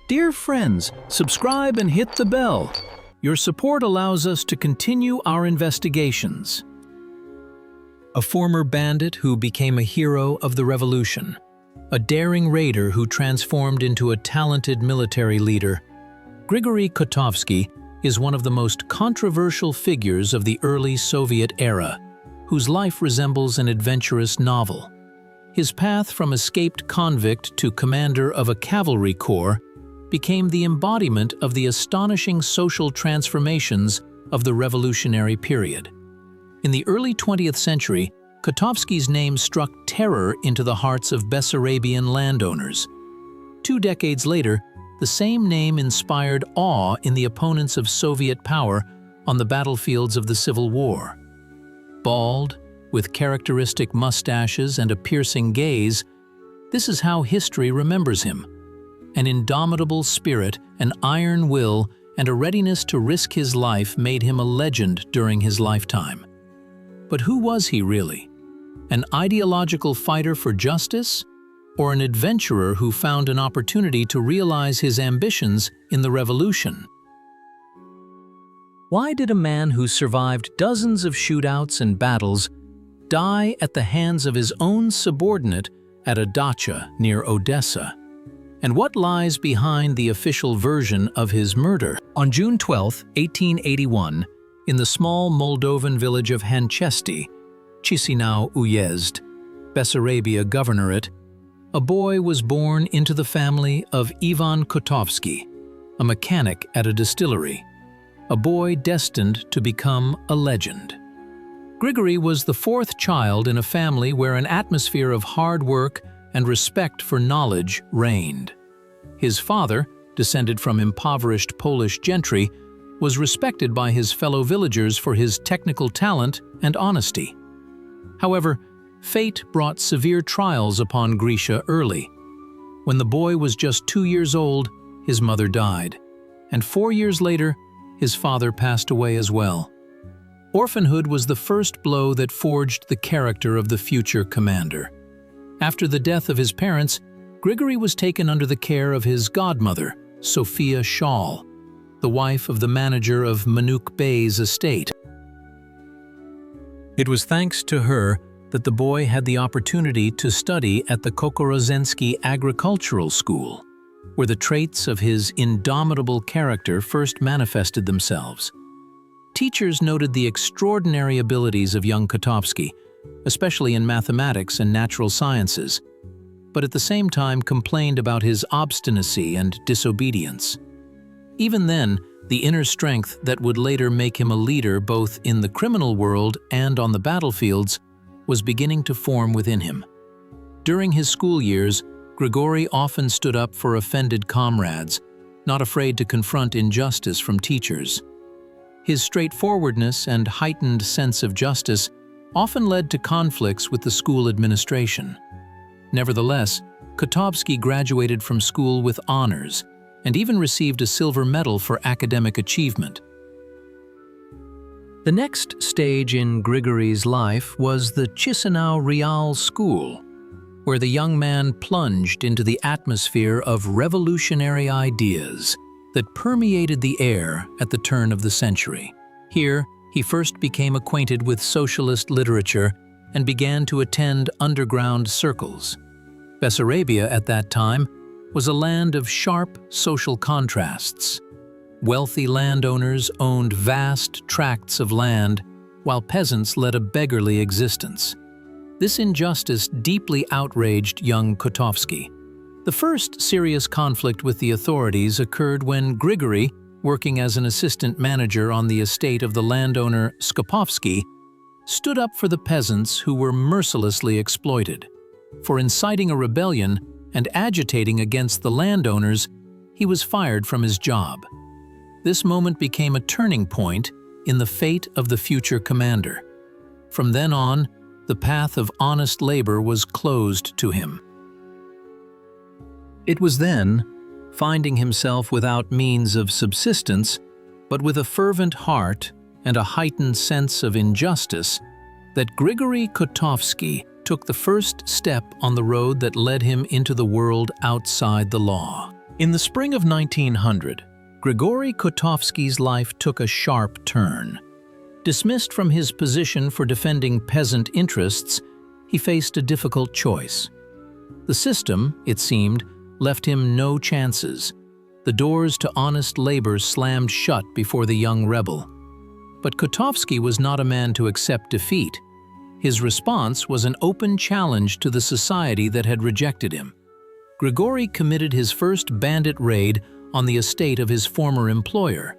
Dear friends, subscribe and hit the bell. Your support allows us to continue our investigations. A former bandit who became a hero of the revolution. A daring raider who transformed into a talented military leader. Grigory Kotovsky is one of the most controversial figures of the early Soviet era, whose life resembles an adventurous novel. His path from escaped convict to commander of a cavalry corps became the embodiment of the astonishing social transformations of the revolutionary period. In the early 20th century, Kotovsky's name struck terror into the hearts of Bessarabian landowners. 2 decades later, the same name inspired awe in the opponents of Soviet power on the battlefields of the Civil War. Bald, with characteristic mustaches and a piercing gaze, this is how history remembers him. An indomitable spirit, an iron will, and a readiness to risk his life made him a legend during his lifetime. But who was he really? An ideological fighter for justice? Or an adventurer who found an opportunity to realize his ambitions in the revolution? Why did a man who survived dozens of shootouts and battles die at the hands of his own subordinate at a dacha near Odessa? And what lies behind the official version of his murder? On June 12, 1881, in the small Moldovan village of Hanchesti, Chisinau Uyezd, Bessarabia Governorate, a boy was born into the family of Ivan Kotovsky, a mechanic at a distillery, a boy destined to become a legend. Grigory was the 4th child in a family where an atmosphere of hard work and respect for knowledge reigned. His father, descended from impoverished Polish gentry, was respected by his fellow villagers for his technical talent and honesty. However, fate brought severe trials upon Grisha early. When the boy was just 2 years old, his mother died, and 4 years later, his father passed away as well. Orphanhood was the first blow that forged the character of the future commander. After the death of his parents, Grigory was taken under the care of his godmother, Sophia Schall, the wife of the manager of Manuk Bey's estate. It was thanks to her that the boy had the opportunity to study at the Kokorozensky Agricultural School, where the traits of his indomitable character first manifested themselves. Teachers noted the extraordinary abilities of young Kotovsky, especially in mathematics and natural sciences, but at the same time complained about his obstinacy and disobedience. Even then, the inner strength that would later make him a leader both in the criminal world and on the battlefields was beginning to form within him. During his school years, Grigory often stood up for offended comrades, not afraid to confront injustice from teachers. His straightforwardness and heightened sense of justice often led to conflicts with the school administration. Nevertheless, Kotovsky graduated from school with honors and even received a silver medal for academic achievement. The next stage in Grigory's life was the Chisinau Real School, where the young man plunged into the atmosphere of revolutionary ideas that permeated the air at the turn of the century. Here, he first became acquainted with socialist literature and began to attend underground circles. Bessarabia at that time was a land of sharp social contrasts. Wealthy landowners owned vast tracts of land, while peasants led a beggarly existence. This injustice deeply outraged young Kotovsky. The first serious conflict with the authorities occurred when Grigory, working as an assistant manager on the estate of the landowner Skopovsky, stood up for the peasants who were mercilessly exploited. For inciting a rebellion and agitating against the landowners, he was fired from his job. This moment became a turning point in the fate of the future commander. From then on, the path of honest labor was closed to him. It was then, finding himself without means of subsistence, but with a fervent heart and a heightened sense of injustice, that Grigory Kotovsky took the first step on the road that led him into the world outside the law. In the spring of 1900, Grigory Kotovsky's life took a sharp turn. Dismissed from his position for defending peasant interests, he faced a difficult choice. The system, it seemed, left him no chances. The doors to honest labor slammed shut before the young rebel. But Kotovsky was not a man to accept defeat. His response was an open challenge to the society that had rejected him. Grigory committed his first bandit raid on the estate of his former employer,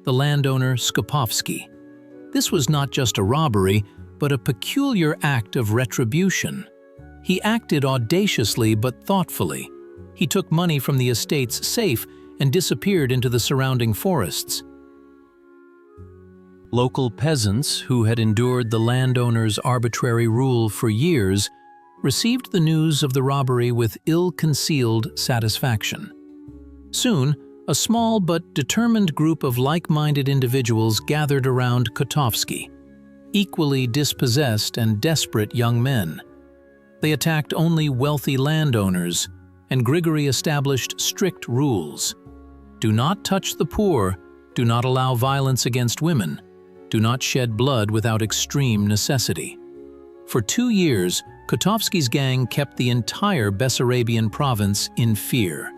the landowner Skopovsky. This was not just a robbery, but a peculiar act of retribution. He acted audaciously but thoughtfully. He took money from the estate's safe and disappeared into the surrounding forests. Local peasants, who had endured the landowner's arbitrary rule for years, received the news of the robbery with ill-concealed satisfaction. Soon, a small but determined group of like-minded individuals gathered around Kotovsky, equally dispossessed and desperate young men. They attacked only wealthy landowners, and Grigory established strict rules. Do not touch the poor, do not allow violence against women, do not shed blood without extreme necessity. For 2 years, Kotovsky's gang kept the entire Bessarabian province in fear.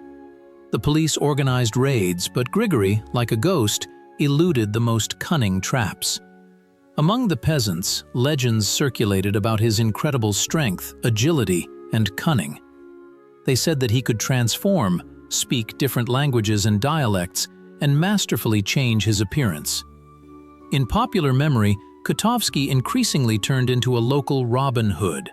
The police organized raids, but Grigory, like a ghost, eluded the most cunning traps. Among the peasants, legends circulated about his incredible strength, agility, and cunning. They said that he could transform, speak different languages and dialects, and masterfully change his appearance. In popular memory, Kotovsky increasingly turned into a local Robin Hood.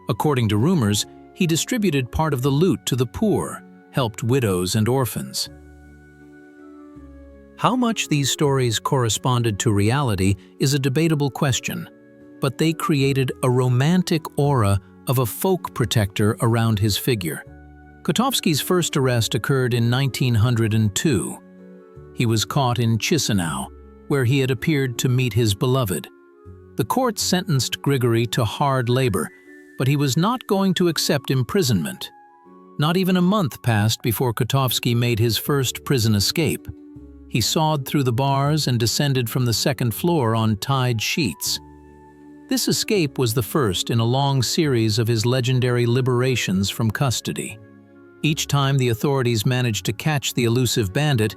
According to rumors, he distributed part of the loot to the poor, helped widows and orphans. How much these stories corresponded to reality is a debatable question, but they created a romantic aura of a folk protector around his figure. Kotovsky's first arrest occurred in 1902. He was caught in Chisinau, where he had appeared to meet his beloved. The court sentenced Grigory to hard labor, but he was not going to accept imprisonment. Not even a month passed before Kotovsky made his first prison escape. He sawed through the bars and descended from the second floor on tied sheets. This escape was the first in a long series of his legendary liberations from custody. Each time the authorities managed to catch the elusive bandit,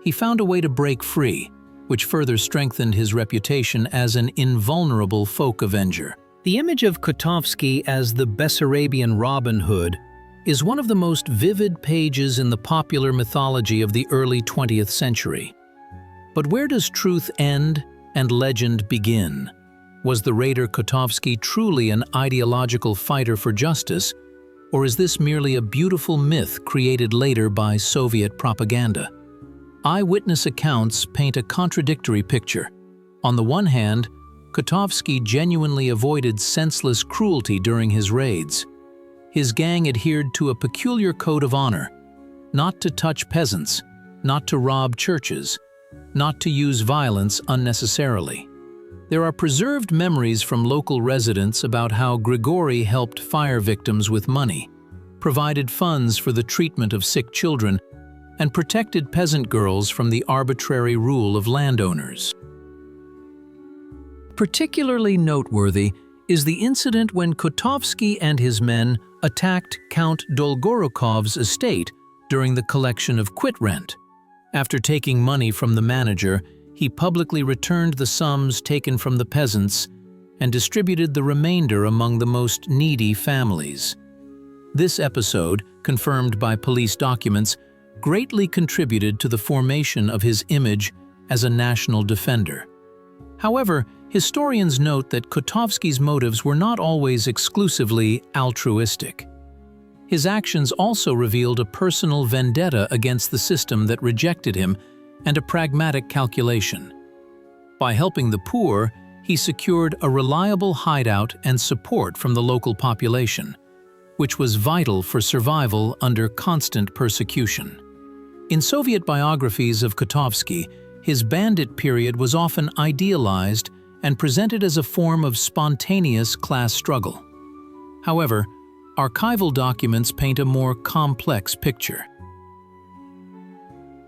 he found a way to break free, which further strengthened his reputation as an invulnerable folk avenger. The image of Kotovsky as the Bessarabian Robin Hood is one of the most vivid pages in the popular mythology of the early 20th century. But where does truth end and legend begin? Was the raider Kotovsky truly an ideological fighter for justice, or is this merely a beautiful myth created later by Soviet propaganda? Eyewitness accounts paint a contradictory picture. On the one hand, Kotovsky genuinely avoided senseless cruelty during his raids. His gang adhered to a peculiar code of honor: not to touch peasants, not to rob churches, not to use violence unnecessarily. There are preserved memories from local residents about how Grigory helped fire victims with money, provided funds for the treatment of sick children, and protected peasant girls from the arbitrary rule of landowners. Particularly noteworthy is the incident when Kotovsky and his men attacked Count Dolgorokov's estate during the collection of quit rent. After taking money from the manager, he publicly returned the sums taken from the peasants and distributed the remainder among the most needy families. This episode, confirmed by police documents, greatly contributed to the formation of his image as a national defender. However, historians note that Kotovsky's motives were not always exclusively altruistic. His actions also revealed a personal vendetta against the system that rejected him and a pragmatic calculation. By helping the poor, he secured a reliable hideout and support from the local population, which was vital for survival under constant persecution. In Soviet biographies of Kotovsky, his bandit period was often idealized and presented as a form of spontaneous class struggle. However, archival documents paint a more complex picture.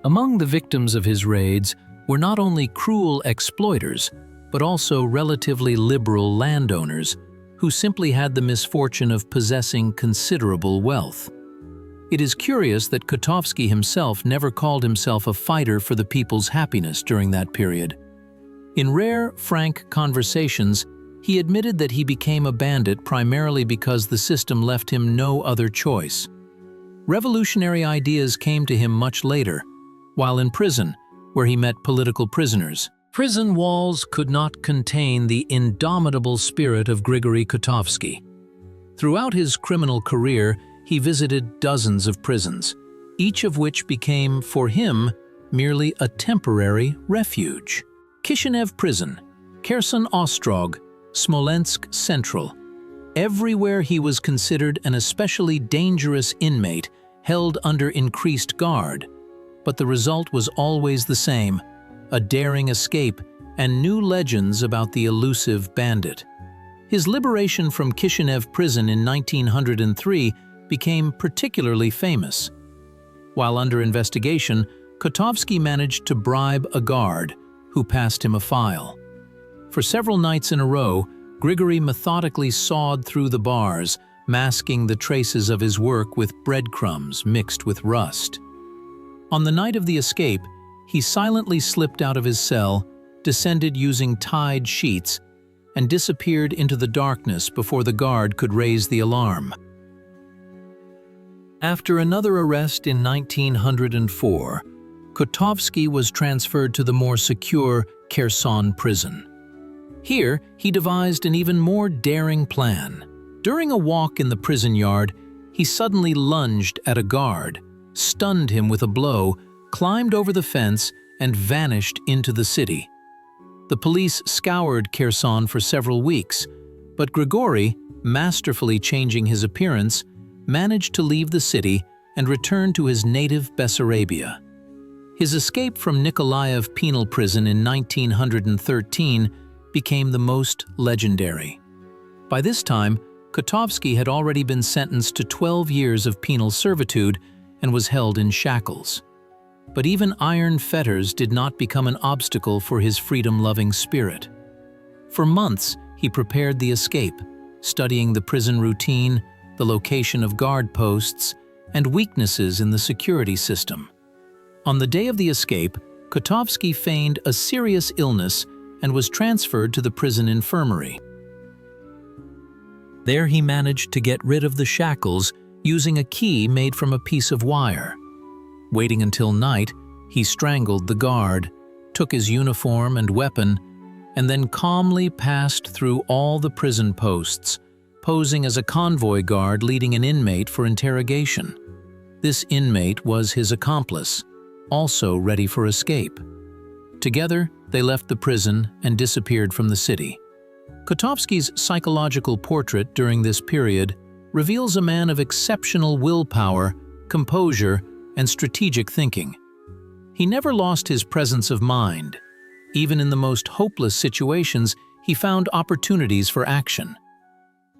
Among the victims of his raids were not only cruel exploiters, but also relatively liberal landowners who simply had the misfortune of possessing considerable wealth. It is curious that Kotovsky himself never called himself a fighter for the people's happiness during that period. In rare, frank conversations, he admitted that he became a bandit primarily because the system left him no other choice. Revolutionary ideas came to him much later, while in prison, where he met political prisoners. Prison walls could not contain the indomitable spirit of Grigory Kotovsky. Throughout his criminal career, he visited dozens of prisons, each of which became, for him, merely a temporary refuge. Kishinev Prison, Kherson Ostrog, Smolensk Central. Everywhere he was considered an especially dangerous inmate held under increased guard, but the result was always the same: a daring escape and new legends about the elusive bandit. His liberation from Kishinev prison in 1903 became particularly famous. While under investigation, Kotovsky managed to bribe a guard, who passed him a file. For several nights in a row, Grigory methodically sawed through the bars, masking the traces of his work with breadcrumbs mixed with rust. On the night of the escape, he silently slipped out of his cell, descended using tied sheets, and disappeared into the darkness before the guard could raise the alarm. After another arrest in 1904, Kotovsky was transferred to the more secure Kherson prison. Here, he devised an even more daring plan. During a walk in the prison yard, he suddenly lunged at a guard, stunned him with a blow, climbed over the fence, and vanished into the city. The police scoured Kherson for several weeks, but Grigory, masterfully changing his appearance, managed to leave the city and return to his native Bessarabia. His escape from Nikolaev penal prison in 1913 became the most legendary. By this time, Kotovsky had already been sentenced to 12 years of penal servitude and was held in shackles. But even iron fetters did not become an obstacle for his freedom-loving spirit. For months, he prepared the escape, studying the prison routine, the location of guard posts, and weaknesses in the security system. On the day of the escape, Kotovsky feigned a serious illness and was transferred to the prison infirmary. There he managed to get rid of the shackles using a key made from a piece of wire. Waiting until night, he strangled the guard, took his uniform and weapon, and then calmly passed through all the prison posts, posing as a convoy guard leading an inmate for interrogation. This inmate was his accomplice, also ready for escape. Together, they left the prison and disappeared from the city. Kotovsky's psychological portrait during this period reveals a man of exceptional willpower, composure, and strategic thinking. He never lost his presence of mind. Even in the most hopeless situations, he found opportunities for action.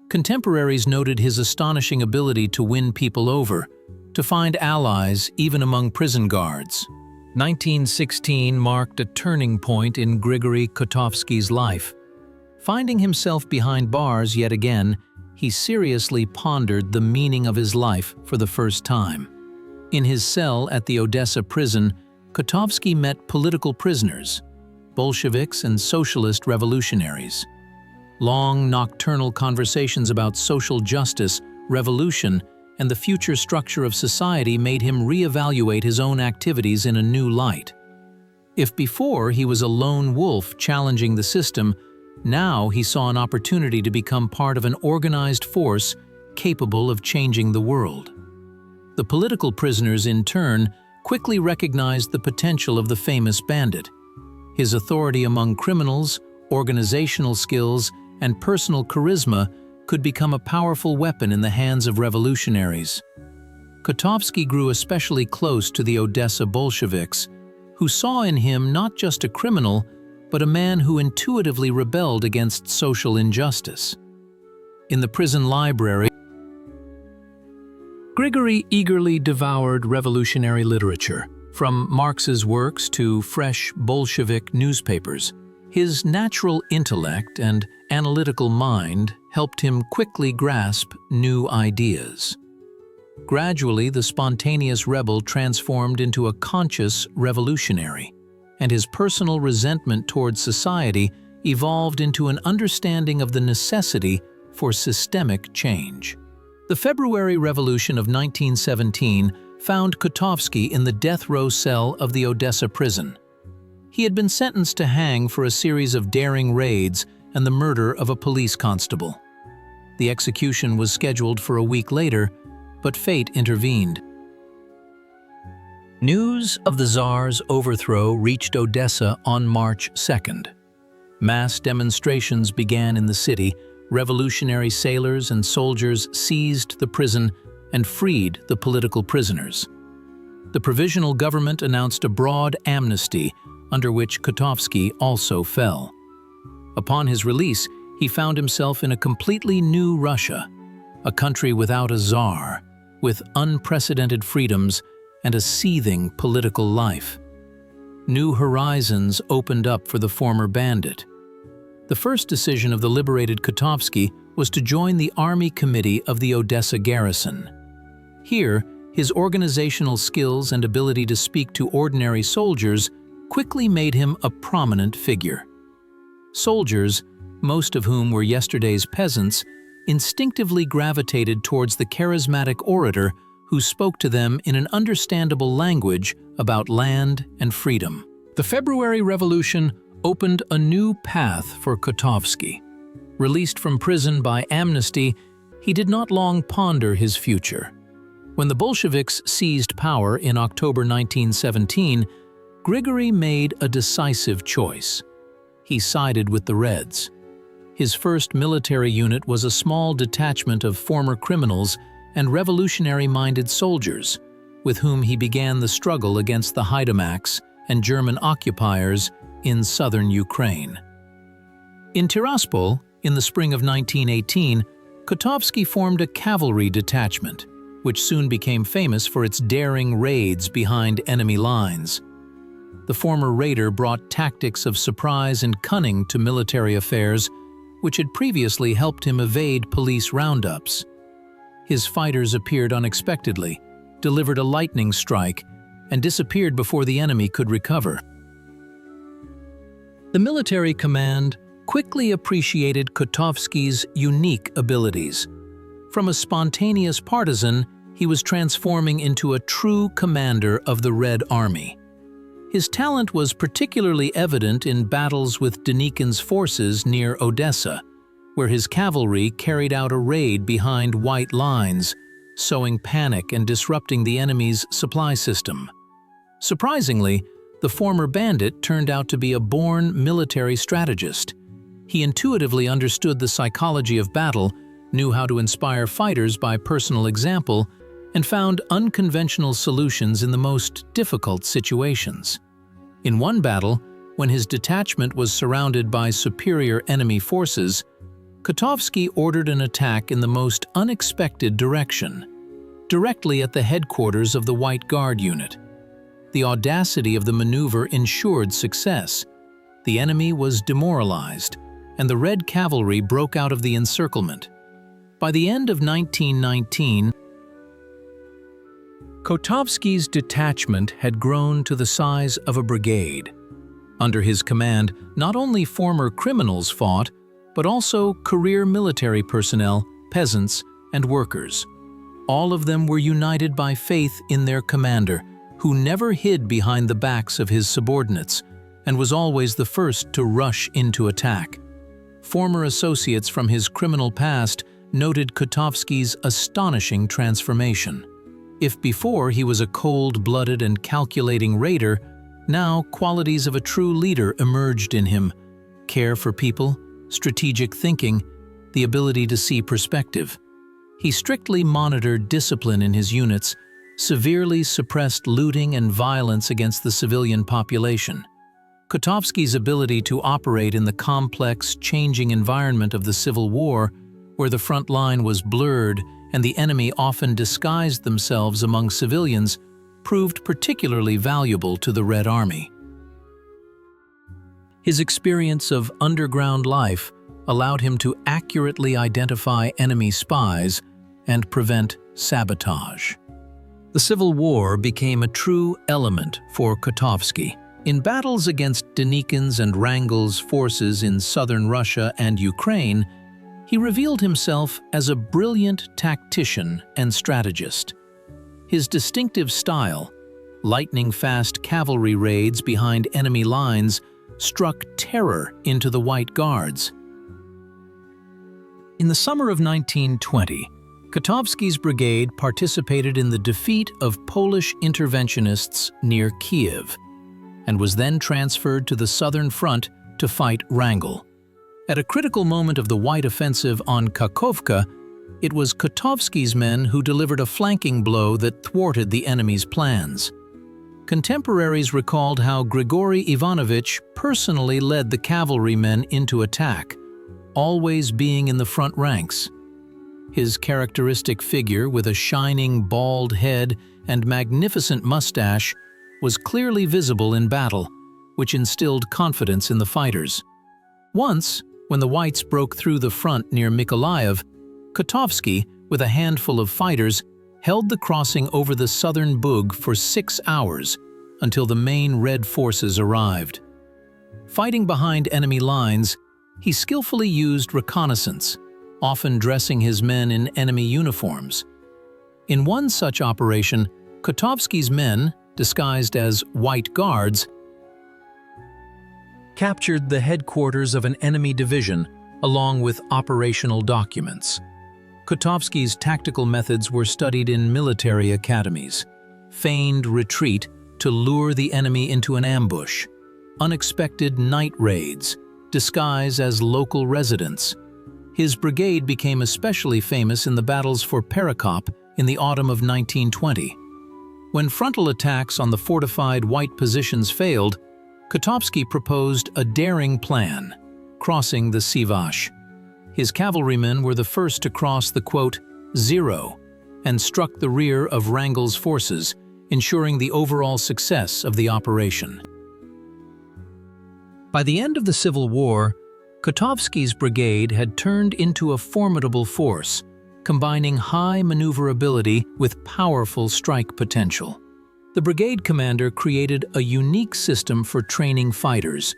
Contemporaries noted his astonishing ability to win people over, to find allies even among prison guards. 1916 marked a turning point in Grigory Kotovsky's life. Finding himself behind bars yet again, he seriously pondered the meaning of his life for the first time. In his cell at the Odessa prison, Kotovsky met political prisoners, Bolsheviks and socialist revolutionaries. Long, nocturnal conversations about social justice, revolution, and the future structure of society made him reevaluate his own activities in a new light. If before he was a lone wolf challenging the system, now he saw an opportunity to become part of an organized force capable of changing the world. The political prisoners, in turn, quickly recognized the potential of the famous bandit. His authority among criminals, organizational skills, and personal charisma could become a powerful weapon in the hands of revolutionaries. Kotovsky grew especially close to the Odessa Bolsheviks, who saw in him not just a criminal, but a man who intuitively rebelled against social injustice. In the prison library, Grigory eagerly devoured revolutionary literature, From Marx's works to fresh Bolshevik newspapers, his natural intellect and analytical mind helped him quickly grasp new ideas. Gradually, the spontaneous rebel transformed into a conscious revolutionary, and his personal resentment towards society evolved into an understanding of the necessity for systemic change. The February Revolution of 1917 found Kotovsky in the death row cell of the Odessa prison. He had been sentenced to hang for a series of daring raids and the murder of a police constable. The execution was scheduled for a week later, but fate intervened. News of the Tsar's overthrow reached Odessa on March 2nd. Mass demonstrations began in the city. Revolutionary sailors and soldiers seized the prison and freed the political prisoners. The provisional government announced a broad amnesty, under which Kotovsky also fell. Upon his release, he found himself in a completely new Russia, a country without a czar, with unprecedented freedoms and a seething political life. New horizons opened up for the former bandit. The first decision of the liberated Kotovsky was to join the Army Committee of the Odessa garrison. Here, his organizational skills and ability to speak to ordinary soldiers quickly made him a prominent figure. Soldiers, most of whom were yesterday's peasants, instinctively gravitated towards the charismatic orator who spoke to them in an understandable language about land and freedom. The February Revolution opened a new path for Kotovsky. Released from prison by amnesty, he did not long ponder his future. When the Bolsheviks seized power in October 1917, Grigory made a decisive choice. He sided with the Reds. His first military unit was a small detachment of former criminals and revolutionary-minded soldiers, with whom he began the struggle against the Haidamaks and German occupiers in southern Ukraine. In Tiraspol, in the spring of 1918, Kotovsky formed a cavalry detachment, which soon became famous for its daring raids behind enemy lines. The former raider brought tactics of surprise and cunning to military affairs, which had previously helped him evade police roundups. His fighters appeared unexpectedly, delivered a lightning strike, and disappeared before the enemy could recover. The military command quickly appreciated Kotovsky's unique abilities. From a spontaneous partisan, he was transforming into a true commander of the Red Army. His talent was particularly evident in battles with Denikin's forces near Odessa, where his cavalry carried out a raid behind white lines, sowing panic and disrupting the enemy's supply system. Surprisingly, the former bandit turned out to be a born military strategist. He intuitively understood the psychology of battle, knew how to inspire fighters by personal example, and found unconventional solutions in the most difficult situations. In one battle, when his detachment was surrounded by superior enemy forces, Kotovsky ordered an attack in the most unexpected direction, directly at the headquarters of the White Guard unit. The audacity of the maneuver ensured success. The enemy was demoralized, and the Red Cavalry broke out of the encirclement. By the end of 1919, Kotovsky's detachment had grown to the size of a brigade. Under his command, not only former criminals fought, but also career military personnel, peasants, and workers. All of them were united by faith in their commander, who never hid behind the backs of his subordinates and was always the first to rush into attack. Former associates from his criminal past noted Kotovsky's astonishing transformation. If before he was a cold-blooded and calculating raider, now qualities of a true leader emerged in him: care for people, strategic thinking, the ability to see perspective. He strictly monitored discipline in his units, severely suppressed looting and violence against the civilian population. Kotovsky's ability to operate in the complex, changing environment of the Civil War, where the front line was blurred and the enemy often disguised themselves among civilians, proved particularly valuable to the Red Army. His experience of underground life allowed him to accurately identify enemy spies and prevent sabotage. The Civil War became a true element for Kotovsky. In battles against Denikin's and Wrangel's forces in southern Russia and Ukraine, he revealed himself as a brilliant tactician and strategist. His distinctive style, lightning-fast cavalry raids behind enemy lines, struck terror into the White Guards. In the summer of 1920, Kotovsky's brigade participated in the defeat of Polish interventionists near Kiev, and was then transferred to the southern front to fight Wrangel. At a critical moment of the White offensive on Kakhovka, it was Kotovsky's men who delivered a flanking blow that thwarted the enemy's plans. Contemporaries recalled how Grigory Ivanovich personally led the cavalrymen into attack, always being in the front ranks. His characteristic figure with a shining bald head and magnificent mustache was clearly visible in battle, which instilled confidence in the fighters. Once, when the Whites broke through the front near Mykolaiv, Kotovsky, with a handful of fighters, held the crossing over the southern Bug for 6 hours until the main Red forces arrived. Fighting behind enemy lines, he skillfully used reconnaissance, often dressing his men in enemy uniforms. In one such operation, Kotovsky's men, disguised as White Guards, captured the headquarters of an enemy division along with operational documents. Kotovsky's tactical methods were studied in military academies: feigned retreat to lure the enemy into an ambush, unexpected night raids, disguise as local residents. His brigade became especially famous in the battles for Perekop in the autumn of 1920. When frontal attacks on the fortified White positions failed, Kotovsky proposed a daring plan, crossing the Sivash. His cavalrymen were the first to cross the, quote, zero, and struck the rear of Wrangel's forces, ensuring the overall success of the operation. By the end of the Civil War, Kotovsky's brigade had turned into a formidable force, combining high maneuverability with powerful strike potential. The brigade commander created a unique system for training fighters,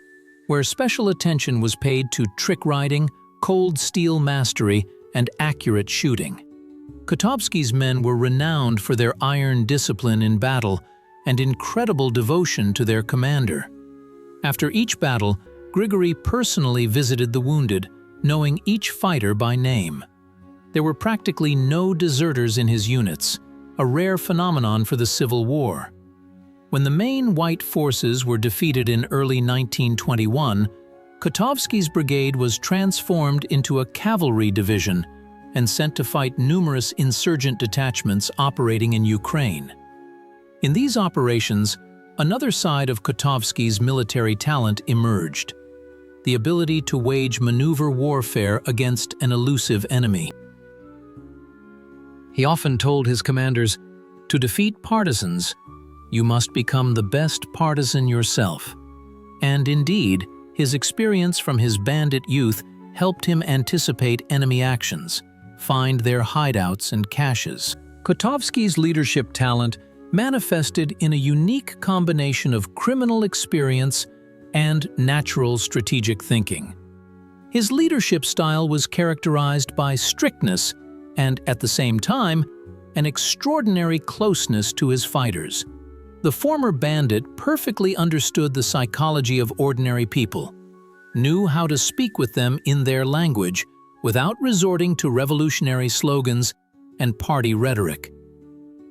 where special attention was paid to trick riding, cold steel mastery, and accurate shooting. Kotovsky's men were renowned for their iron discipline in battle and incredible devotion to their commander. After each battle, Grigory personally visited the wounded, knowing each fighter by name. There were practically no deserters in his units, a rare phenomenon for the Civil War. When the main White forces were defeated in early 1921, Kotovsky's brigade was transformed into a cavalry division and sent to fight numerous insurgent detachments operating in Ukraine. In these operations, another side of Kotovsky's military talent emerged: the ability to wage maneuver warfare against an elusive enemy. He often told his commanders, "To defeat partisans, you must become the best partisan yourself." And indeed, his experience from his bandit youth helped him anticipate enemy actions, find their hideouts and caches. Kotovsky's leadership talent manifested in a unique combination of criminal experience and natural strategic thinking. His leadership style was characterized by strictness and, at the same time, an extraordinary closeness to his fighters. The former bandit perfectly understood the psychology of ordinary people, knew how to speak with them in their language without resorting to revolutionary slogans and party rhetoric.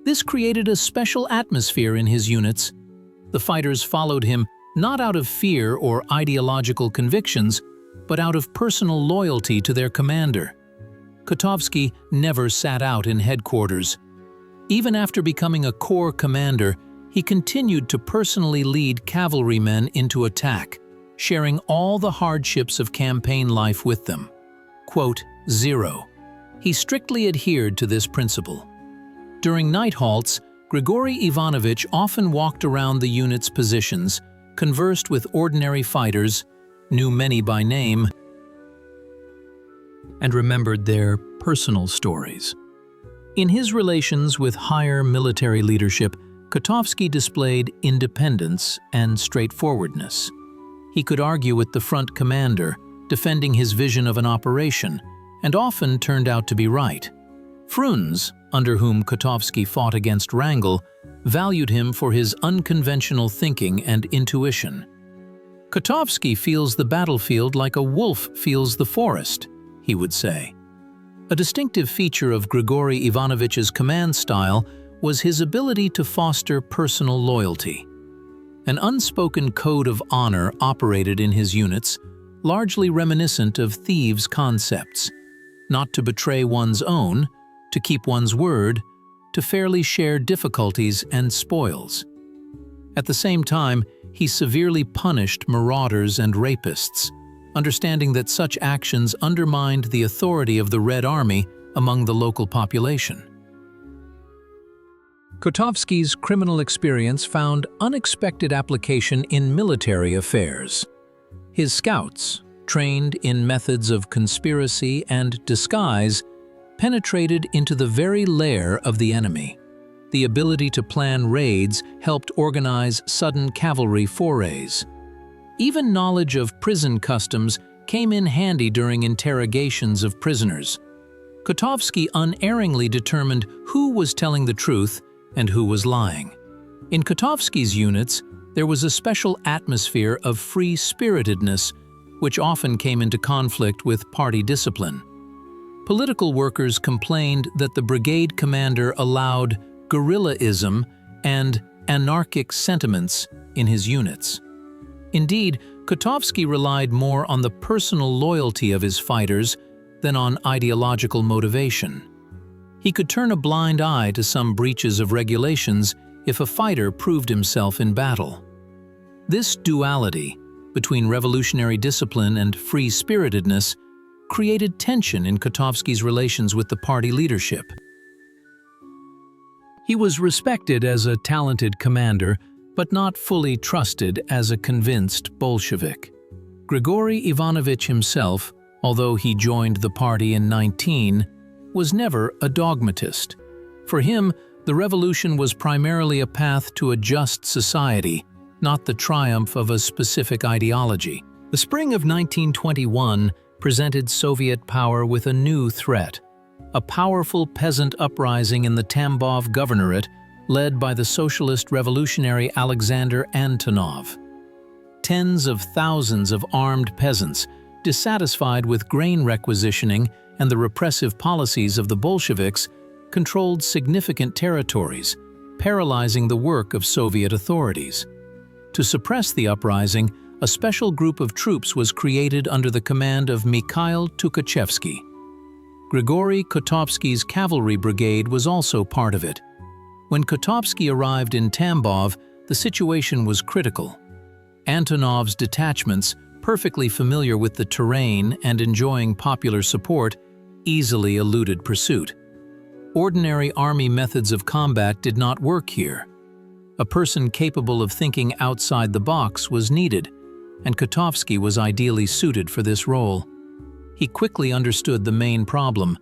This created a special atmosphere in his units. The fighters followed him not out of fear or ideological convictions, but out of personal loyalty to their commander. Kotovsky never sat out in headquarters. Even after becoming a corps commander, he continued to personally lead cavalrymen into attack, sharing all the hardships of campaign life with them. Quote, zero. He strictly adhered to this principle. During night halts, Grigory Ivanovich often walked around the unit's positions, conversed with ordinary fighters, knew many by name, and remembered their personal stories. In his relations with higher military leadership, Kotovsky displayed independence and straightforwardness. He could argue with the front commander, defending his vision of an operation, and often turned out to be right. Frunze, under whom Kotovsky fought against Wrangel, valued him for his unconventional thinking and intuition. "Kotovsky feels the battlefield like a wolf feels the forest," he would say. A distinctive feature of Grigory Ivanovich's command style was his ability to foster personal loyalty. An unspoken code of honor operated in his units, largely reminiscent of thieves' concepts: not to betray one's own, to keep one's word, to fairly share difficulties and spoils. At the same time, he severely punished marauders and rapists, understanding that such actions undermined the authority of the Red Army among the local population. Kotovsky's criminal experience found unexpected application in military affairs. His scouts, trained in methods of conspiracy and disguise, penetrated into the very lair of the enemy. The ability to plan raids helped organize sudden cavalry forays. Even knowledge of prison customs came in handy during interrogations of prisoners. Kotovsky unerringly determined who was telling the truth and who was lying. In Kotovsky's units, there was a special atmosphere of free-spiritedness, which often came into conflict with party discipline. Political workers complained that the brigade commander allowed guerrillaism and anarchic sentiments in his units. Indeed, Kotovsky relied more on the personal loyalty of his fighters than on ideological motivation. He could turn a blind eye to some breaches of regulations if a fighter proved himself in battle. This duality between revolutionary discipline and free-spiritedness created tension in Kotovsky's relations with the party leadership. He was respected as a talented commander, but not fully trusted as a convinced Bolshevik. Grigory Ivanovich himself, although he joined the party in 19, was never a dogmatist. For him, the revolution was primarily a path to a just society, not the triumph of a specific ideology. The spring of 1921 presented Soviet power with a new threat: a powerful peasant uprising in the Tambov Governorate led by the socialist revolutionary Alexander Antonov. Tens of thousands of armed peasants, dissatisfied with grain requisitioning and the repressive policies of the Bolsheviks, controlled significant territories, paralyzing the work of Soviet authorities. To suppress the uprising, a special group of troops was created under the command of Mikhail Tukhachevsky. Grigory Kotovsky's cavalry brigade was also part of it. When Kotovsky arrived in Tambov, the situation was critical. Antonov's detachments, perfectly familiar with the terrain and enjoying popular support, easily eluded pursuit. Ordinary army methods of combat did not work here. A person capable of thinking outside the box was needed, and Kotovsky was ideally suited for this role. He quickly understood the main problem: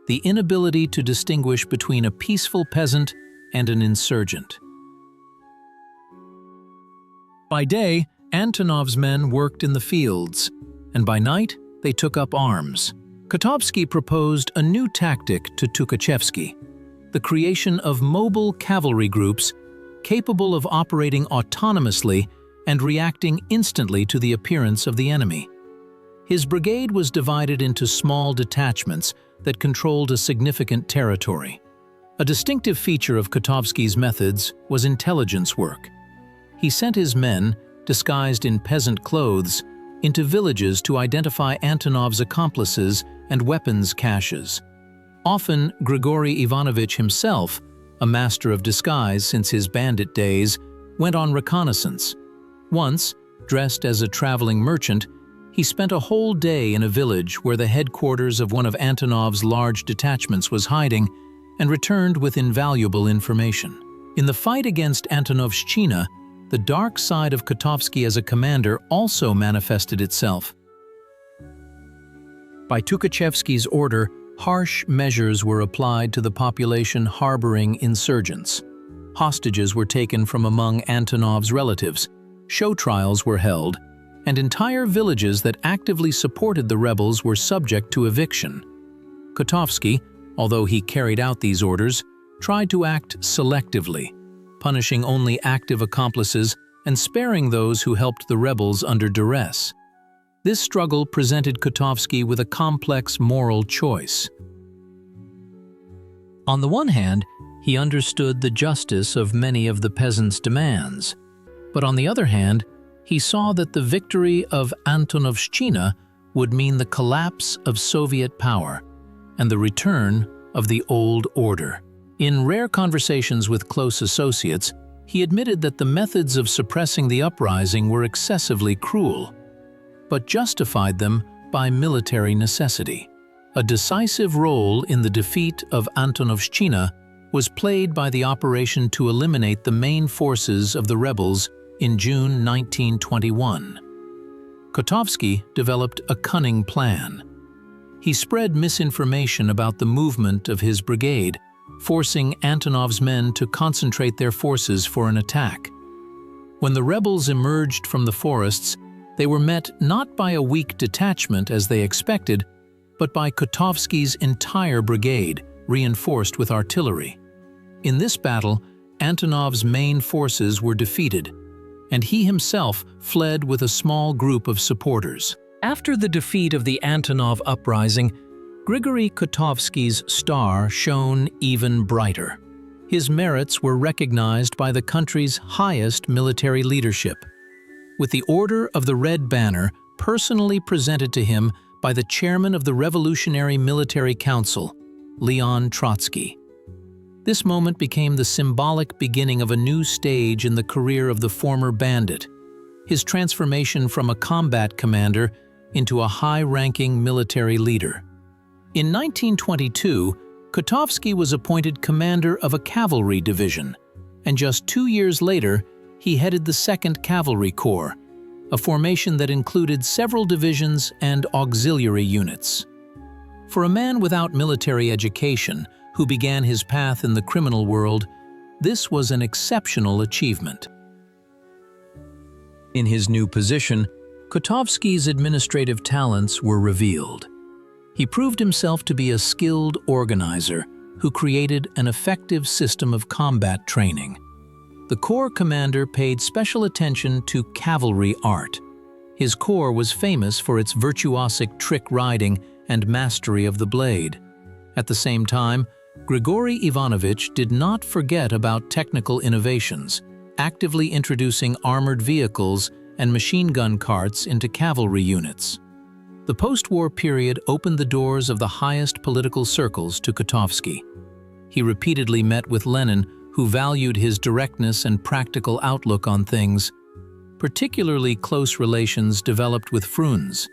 the inability to distinguish between a peaceful peasant and an insurgent. By day, Antonov's men worked in the fields, and by night they took up arms. Kotovsky proposed a new tactic to Tukhachevsky: the creation of mobile cavalry groups capable of operating autonomously and reacting instantly to the appearance of the enemy. His brigade was divided into small detachments that controlled a significant territory. A distinctive feature of Kotovsky's methods was intelligence work. He sent his men, disguised in peasant clothes, into villages to identify Antonov's accomplices and weapons caches. Often, Grigory Ivanovich himself, a master of disguise since his bandit days, went on reconnaissance. Once, dressed as a traveling merchant, he spent a whole day in a village where the headquarters of one of Antonov's large detachments was hiding, and returned with invaluable information. In the fight against Antonovshchina, the dark side of Kotovsky as a commander also manifested itself. By Tukhachevsky's order, harsh measures were applied to the population harboring insurgents. Hostages were taken from among Antonov's relatives, show trials were held, and entire villages that actively supported the rebels were subject to eviction. Kotovsky, although he carried out these orders, tried to act selectively, punishing only active accomplices and sparing those who helped the rebels under duress. This struggle presented Kotovsky with a complex moral choice. On the one hand, he understood the justice of many of the peasants' demands, but on the other hand, he saw that the victory of Antonovshchina would mean the collapse of Soviet power and the return of the old order. In rare conversations with close associates, he admitted that the methods of suppressing the uprising were excessively cruel, but justified them by military necessity. A decisive role in the defeat of Antonovshchina was played by the operation to eliminate the main forces of the rebels in June 1921. Kotovsky developed a cunning plan. He spread misinformation about the movement of his brigade, forcing Antonov's men to concentrate their forces for an attack. When the rebels emerged from the forests, they were met not by a weak detachment as they expected, but by Kotovsky's entire brigade, reinforced with artillery. In this battle, Antonov's main forces were defeated, and he himself fled with a small group of supporters. After the defeat of the Antonov uprising, Grigory Kotovsky's star shone even brighter. His merits were recognized by the country's highest military leadership, with the Order of the Red Banner personally presented to him by the chairman of the Revolutionary Military Council, Leon Trotsky. This moment became the symbolic beginning of a new stage in the career of the former bandit, his transformation from a combat commander into a high-ranking military leader. In 1922, Kotovsky was appointed commander of a cavalry division, and just 2 years later, he headed the 2nd Cavalry Corps, a formation that included several divisions and auxiliary units. For a man without military education, who began his path in the criminal world, this was an exceptional achievement. In his new position, Kotovsky's administrative talents were revealed. He proved himself to be a skilled organizer who created an effective system of combat training. The Corps commander paid special attention to cavalry art. His corps was famous for its virtuosic trick riding and mastery of the blade. At the same time, Grigory Ivanovich did not forget about technical innovations, actively introducing armored vehicles and machine gun carts into cavalry units. The post-war period opened the doors of the highest political circles to Kotovsky. He repeatedly met with Lenin, who valued his directness and practical outlook on things. Particularly close relations developed with Frunze.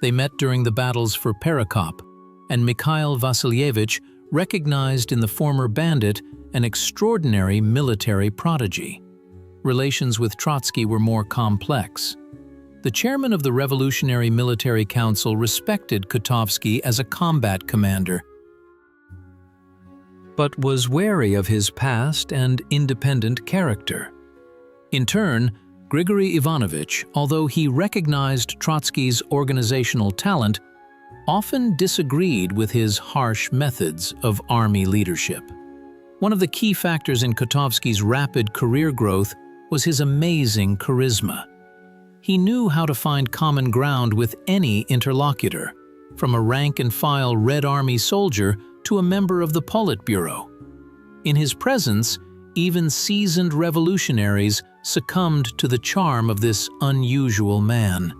They met during the battles for Perekop, and Mikhail Vasilyevich recognized in the former bandit an extraordinary military prodigy. Relations with Trotsky were more complex. The chairman of the Revolutionary Military Council respected Kotovsky as a combat commander, but was wary of his past and independent character. In turn, Grigory Ivanovich, although he recognized Trotsky's organizational talent, often disagreed with his harsh methods of army leadership. One of the key factors in Kotovsky's rapid career growth was his amazing charisma. He knew how to find common ground with any interlocutor, from a rank-and-file Red Army soldier to a member of the Politburo. In his presence, even seasoned revolutionaries succumbed to the charm of this unusual man.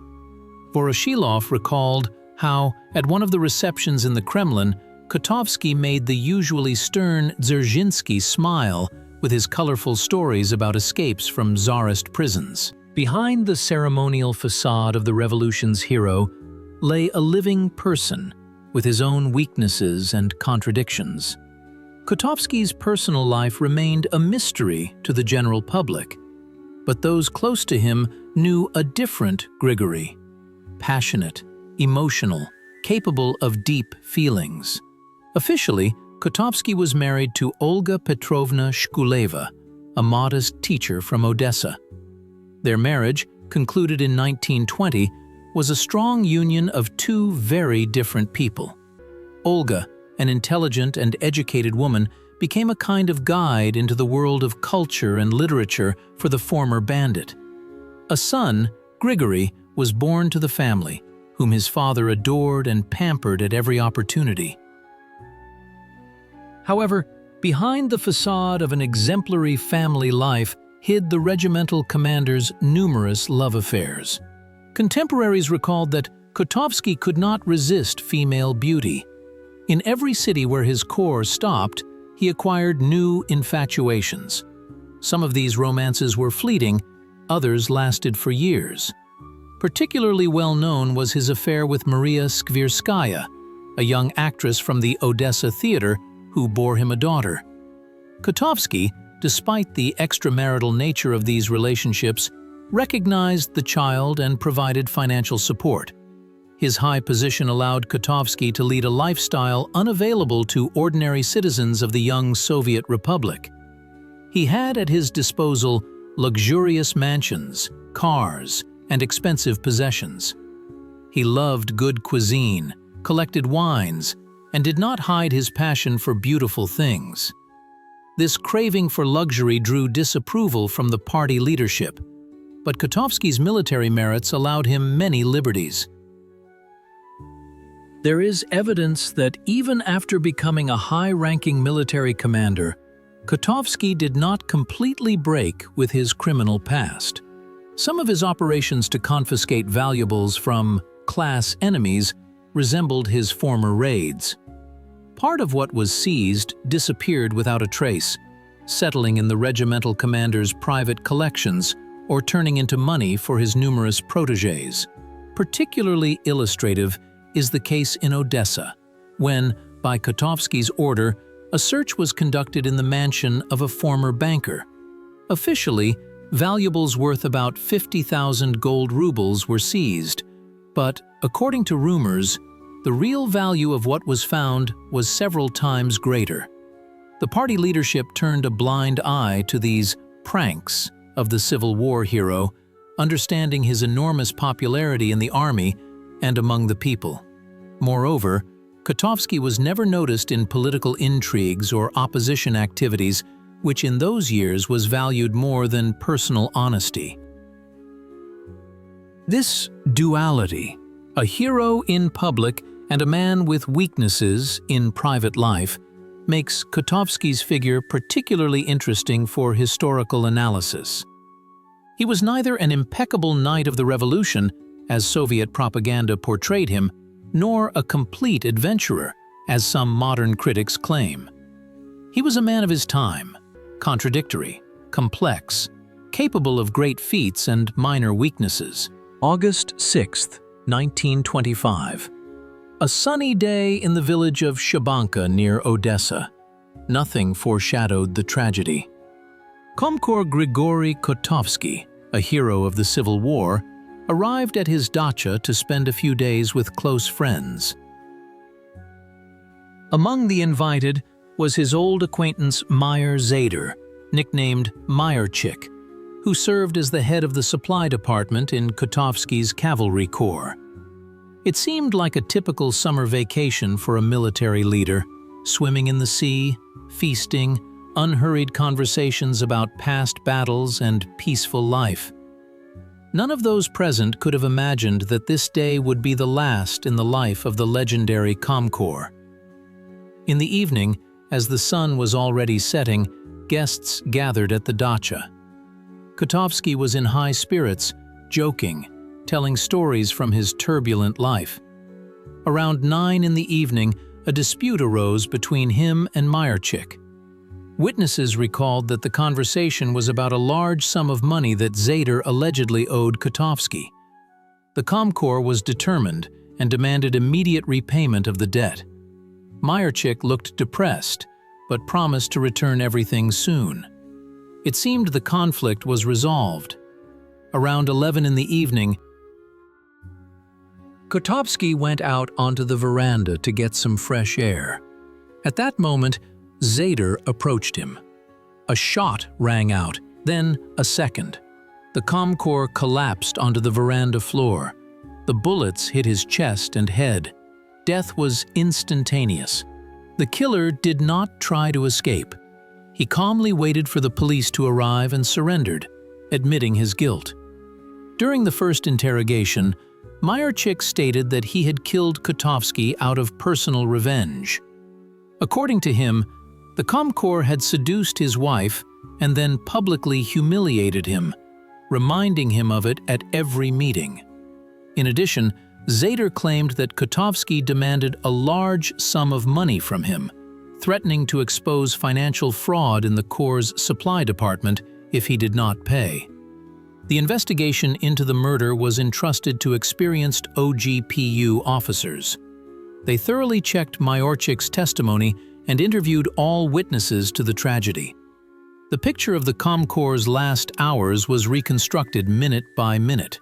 Voroshilov recalled how, at one of the receptions in the Kremlin, Kotovsky made the usually stern Dzerzhinsky smile with his colorful stories about escapes from Tsarist prisons. Behind the ceremonial facade of the revolution's hero lay a living person with his own weaknesses and contradictions. Kotovsky's personal life remained a mystery to the general public, but those close to him knew a different Grigory, passionate, emotional, capable of deep feelings. Officially, Kotovsky was married to Olga Petrovna Shkuleva, a modest teacher from Odessa. Their marriage, concluded in 1920, was a strong union of two very different people. Olga, an intelligent and educated woman, became a kind of guide into the world of culture and literature for the former bandit. A son, Grigory, was born to the family, whom his father adored and pampered at every opportunity. However, behind the facade of an exemplary family life hid the regimental commander's numerous love affairs. Contemporaries recalled that Kotovsky could not resist female beauty. In every city where his corps stopped, he acquired new infatuations. Some of these romances were fleeting, others lasted for years. Particularly well known was his affair with Maria Skvirskaya, a young actress from the Odessa theater who bore him a daughter. Kotovsky, despite the extramarital nature of these relationships, recognized the child and provided financial support. His high position allowed Kotovsky to lead a lifestyle unavailable to ordinary citizens of the young Soviet Republic. He had at his disposal luxurious mansions, cars, and expensive possessions. He loved good cuisine, collected wines, and did not hide his passion for beautiful things. This craving for luxury drew disapproval from the party leadership, but Kotovsky's military merits allowed him many liberties. There is evidence that even after becoming a high-ranking military commander, Kotovsky did not completely break with his criminal past. Some of his operations to confiscate valuables from class enemies resembled his former raids. Part of what was seized disappeared without a trace, settling in the regimental commander's private collections or turning into money for his numerous protégés. Particularly illustrative is the case in Odessa, when, by Kotovsky's order, a search was conducted in the mansion of a former banker. Officially, valuables worth about 50,000 gold rubles were seized, but, according to rumors, the real value of what was found was several times greater. The party leadership turned a blind eye to these pranks of the Civil War hero, understanding his enormous popularity in the army and among the people. Moreover, Kotovsky was never noticed in political intrigues or opposition activities, which in those years was valued more than personal honesty. This duality, a hero in public and a man with weaknesses in private life, makes Kotovsky's figure particularly interesting for historical analysis. He was neither an impeccable knight of the revolution, as Soviet propaganda portrayed him, nor a complete adventurer, as some modern critics claim. He was a man of his time, contradictory, complex, capable of great feats and minor weaknesses. August 6, 1925. A sunny day in the village of Shabanka near Odessa. Nothing foreshadowed the tragedy. Komkor Grigory Kotovsky, a hero of the Civil War, arrived at his dacha to spend a few days with close friends. Among the invited was his old acquaintance Meyer Zader, nicknamed Meyerchik, who served as the head of the supply department in Kotovsky's cavalry corps. It seemed like a typical summer vacation for a military leader, swimming in the sea, feasting, unhurried conversations about past battles and peaceful life. None of those present could have imagined that this day would be the last in the life of the legendary Komkor. In the evening, as the sun was already setting, guests gathered at the dacha. Kotovsky was in high spirits, joking, telling stories from his turbulent life. Around 9 in the evening, a dispute arose between him and Meyerchik. Witnesses recalled that the conversation was about a large sum of money that Zader allegedly owed Kotovsky. The Komkor was determined and demanded immediate repayment of the debt. Meyerchik looked depressed, but promised to return everything soon. It seemed the conflict was resolved. Around 11 in the evening, Kotovsky went out onto the veranda to get some fresh air. At that moment, Zader approached him. A shot rang out, then a second. The Comcorps collapsed onto the veranda floor. The bullets hit his chest and head. Death was instantaneous. The killer did not try to escape. He calmly waited for the police to arrive and surrendered, admitting his guilt. During the first interrogation, Meyerchik stated that he had killed Kotovsky out of personal revenge. According to him, the Comcorps had seduced his wife and then publicly humiliated him, reminding him of it at every meeting. In addition, Zader claimed that Kotovsky demanded a large sum of money from him, threatening to expose financial fraud in the Corps' supply department if he did not pay. The investigation into the murder was entrusted to experienced OGPU officers. They thoroughly checked Meyerchik's testimony and interviewed all witnesses to the tragedy. The picture of the Comcorps' last hours was reconstructed minute by minute.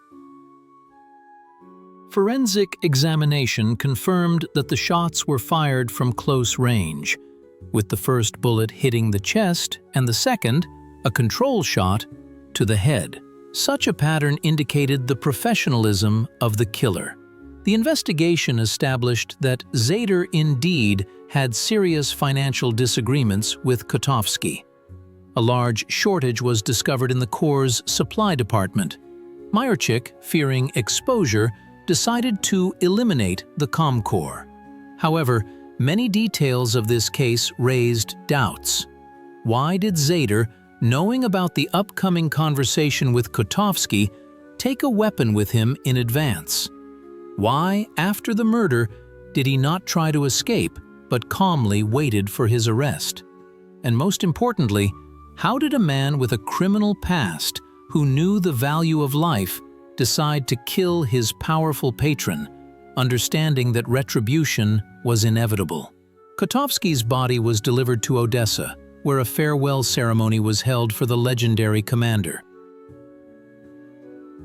Forensic examination confirmed that the shots were fired from close range, with the first bullet hitting the chest and the second, a control shot, to the head. Such a pattern indicated the professionalism of the killer. The investigation established that Zader indeed had serious financial disagreements with Kotovsky. A large shortage was discovered in the Corps' supply department. Meyerchik, fearing exposure, decided to eliminate the Comcorps. However, many details of this case raised doubts. Why did Zader, knowing about the upcoming conversation with Kotovsky, take a weapon with him in advance? Why, after the murder, did he not try to escape, but calmly waited for his arrest? And most importantly, how did a man with a criminal past, who knew the value of life, decide to kill his powerful patron, understanding that retribution was inevitable? Kotovsky's body was delivered to Odessa, where a farewell ceremony was held for the legendary commander.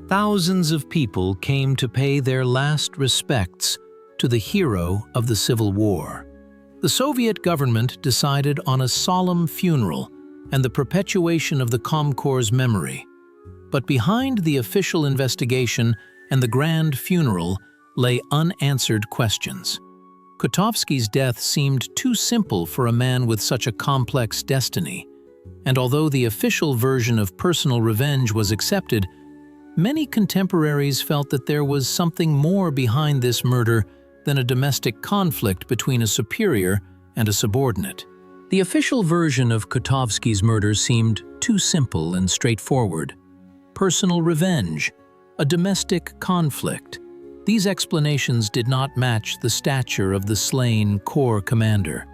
Thousands of people came to pay their last respects to the hero of the Civil War. The Soviet government decided on a solemn funeral and the perpetuation of the Comcorps' memory. But behind the official investigation and the grand funeral lay unanswered questions. Kotovsky's death seemed too simple for a man with such a complex destiny, and although the official version of personal revenge was accepted, many contemporaries felt that there was something more behind this murder than a domestic conflict between a superior and a subordinate. The official version of Kotovsky's murder seemed too simple and straightforward. Personal revenge, a domestic conflict. These explanations did not match the stature of the slain Corps commander.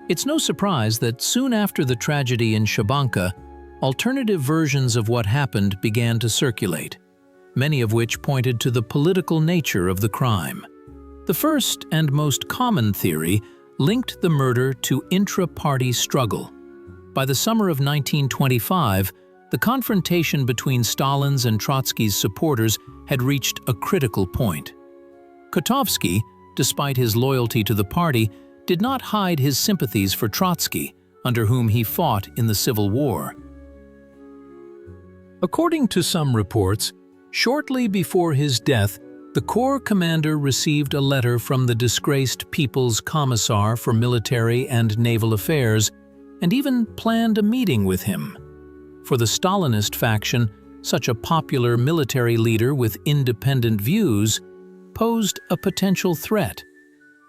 It's no surprise that soon after the tragedy in Shabanka, alternative versions of what happened began to circulate, many of which pointed to the political nature of the crime. The first and most common theory linked the murder to intra-party struggle. By the summer of 1925, the confrontation between Stalin's and Trotsky's supporters had reached a critical point. Kotovsky, despite his loyalty to the party, did not hide his sympathies for Trotsky, under whom he fought in the Civil War. According to some reports, shortly before his death, the Corps commander received a letter from the disgraced People's Commissar for Military and Naval Affairs and even planned a meeting with him. For the Stalinist faction, such a popular military leader with independent views posed a potential threat.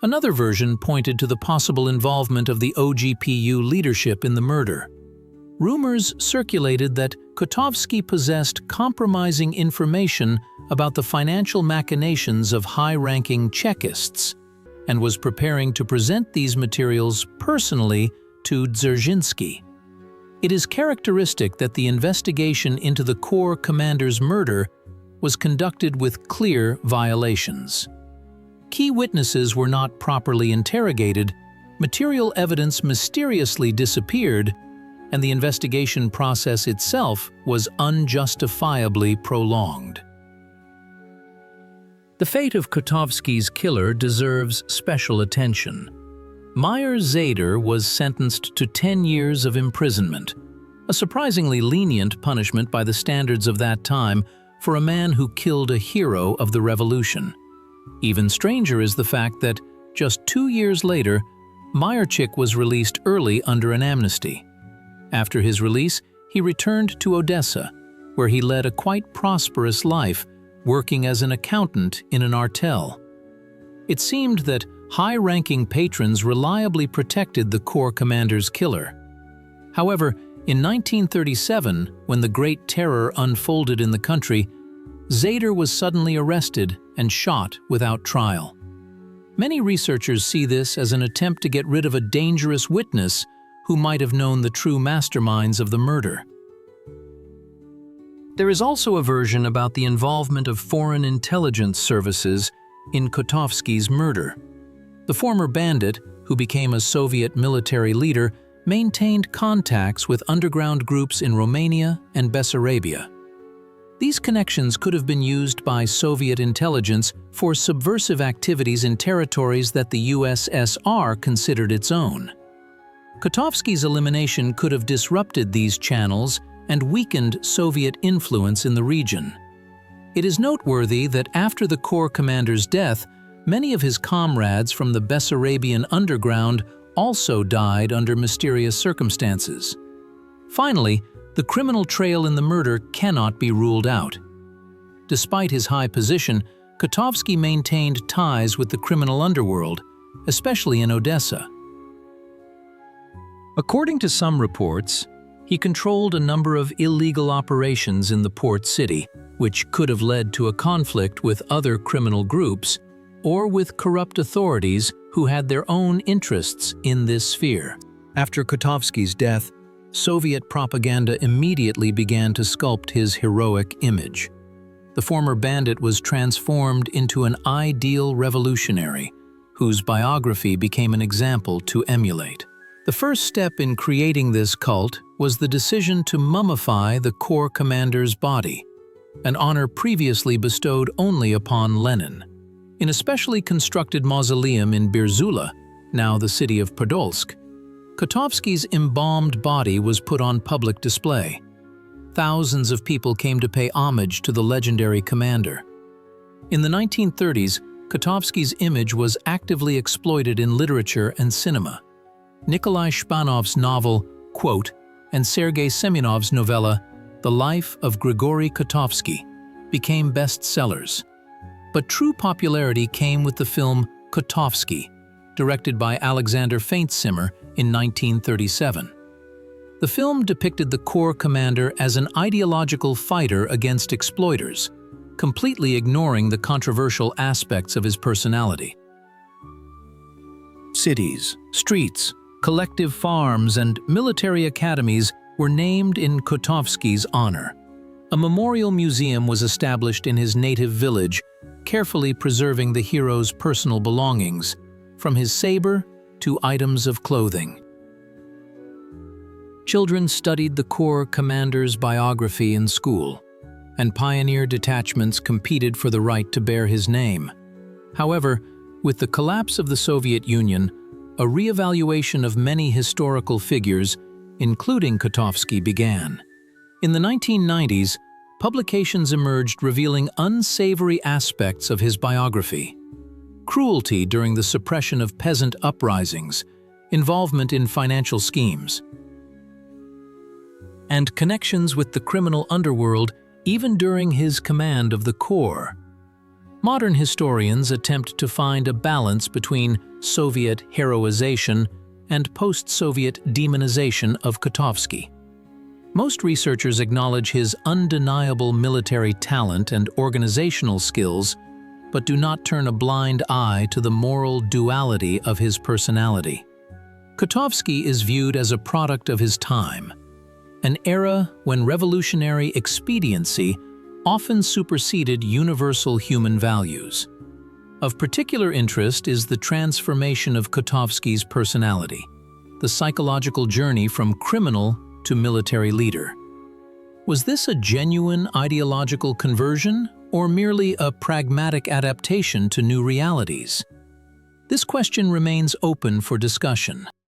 Another version pointed to the possible involvement of the OGPU leadership in the murder. Rumors circulated that Kotovsky possessed compromising information about the financial machinations of high-ranking Chekists and was preparing to present these materials personally to Dzerzhinsky. It is characteristic that the investigation into the Corps commander's murder was conducted with clear violations. Key witnesses were not properly interrogated, material evidence mysteriously disappeared, and the investigation process itself was unjustifiably prolonged. The fate of Kotovsky's killer deserves special attention. Meyer Zader was sentenced to 10 years of imprisonment, a surprisingly lenient punishment by the standards of that time for a man who killed a hero of the revolution. Even stranger is the fact that, just 2 years later, Meyerchik was released early under an amnesty. After his release, he returned to Odessa, where he led a quite prosperous life, working as an accountant in an artel. It seemed that high-ranking patrons reliably protected the corps commander's killer. However, in 1937, when the Great Terror unfolded in the country, Zader was suddenly arrested and shot without trial. Many researchers see this as an attempt to get rid of a dangerous witness who might have known the true masterminds of the murder. There is also a version about the involvement of foreign intelligence services in Kotovsky's murder. The former bandit, who became a Soviet military leader, maintained contacts with underground groups in Romania and Bessarabia. These connections could have been used by Soviet intelligence for subversive activities in territories that the USSR considered its own. Kotovsky's elimination could have disrupted these channels and weakened Soviet influence in the region. It is noteworthy that after the corps commander's death, many of his comrades from the Bessarabian underground also died under mysterious circumstances. Finally, the criminal trail in the murder cannot be ruled out. Despite his high position, Kotovsky maintained ties with the criminal underworld, especially in Odessa. According to some reports, he controlled a number of illegal operations in the port city, which could have led to a conflict with other criminal groups or with corrupt authorities who had their own interests in this sphere. After Kotovsky's death, Soviet propaganda immediately began to sculpt his heroic image. The former bandit was transformed into an ideal revolutionary, whose biography became an example to emulate. The first step in creating this cult was the decision to mummify the corps commander's body, an honor previously bestowed only upon Lenin. In a specially constructed mausoleum in Birzula, now the city of Podolsk, Kotovsky's embalmed body was put on public display. Thousands of people came to pay homage to the legendary commander. In the 1930s, Kotovsky's image was actively exploited in literature and cinema. Nikolai Shpanov's novel, Quote, and Sergei Semyonov's novella, The Life of Grigory Kotovsky, became bestsellers. But true popularity came with the film Kotovsky, directed by Alexander Faintzimmer in 1937. The film depicted the corps commander as an ideological fighter against exploiters, completely ignoring the controversial aspects of his personality. Cities, streets, collective farms, and military academies were named in Kotovsky's honor. A memorial museum was established in his native village, carefully preserving the hero's personal belongings, from his saber to items of clothing. Children studied the corps commander's biography in school, and pioneer detachments competed for the right to bear his name. However, with the collapse of the Soviet Union, a re-evaluation of many historical figures, including Kotovsky, began. In the 1990s, publications emerged revealing unsavory aspects of his biography. Cruelty during the suppression of peasant uprisings, involvement in financial schemes, and connections with the criminal underworld even during his command of the corps. Modern historians attempt to find a balance between Soviet heroization and post-Soviet demonization of Kotovsky. Most researchers acknowledge his undeniable military talent and organizational skills, but do not turn a blind eye to the moral duality of his personality. Kotovsky is viewed as a product of his time, an era when revolutionary expediency often superseded universal human values. Of particular interest is the transformation of Kotovsky's personality, the psychological journey from criminal to military leader. Was this a genuine ideological conversion or merely a pragmatic adaptation to new realities? This question remains open for discussion.